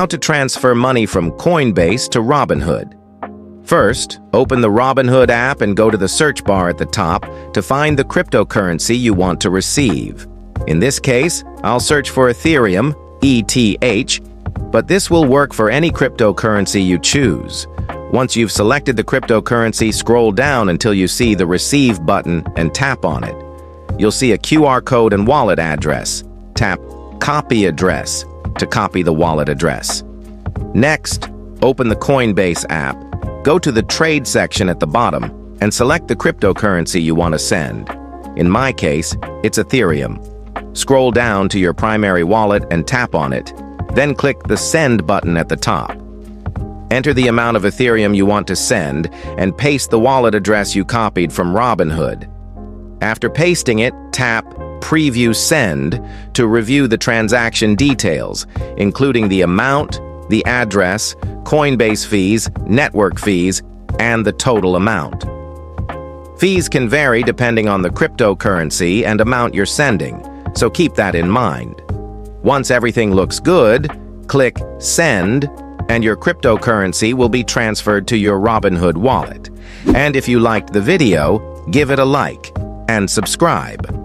How to transfer money from Coinbase to Robinhood. First, open the Robinhood app and go to the search bar at the top to find the cryptocurrency you want to receive. In this case, I'll search for Ethereum, ETH, but this will work for any cryptocurrency you choose. Once you've selected the cryptocurrency, scroll down until you see the Receive button and tap on it. You'll see a QR code and wallet address. Tap Copy Address to copy the wallet address. Next, open the Coinbase app. Go to the Trade section at the bottom and select the cryptocurrency you want to send. In my case, it's Ethereum. Scroll down to your primary wallet and tap on it. Then click the Send button at the top. Enter the amount of Ethereum you want to send and paste the wallet address you copied from Robinhood. After pasting it, tap Preview Send to review the transaction details, including the amount, the address, Coinbase fees, network fees, and the total amount. Fees can vary depending on the cryptocurrency and amount you're sending, so keep that in mind. Once everything looks good, click Send, and your cryptocurrency will be transferred to your Robinhood wallet. And if you liked the video, give it a like and subscribe.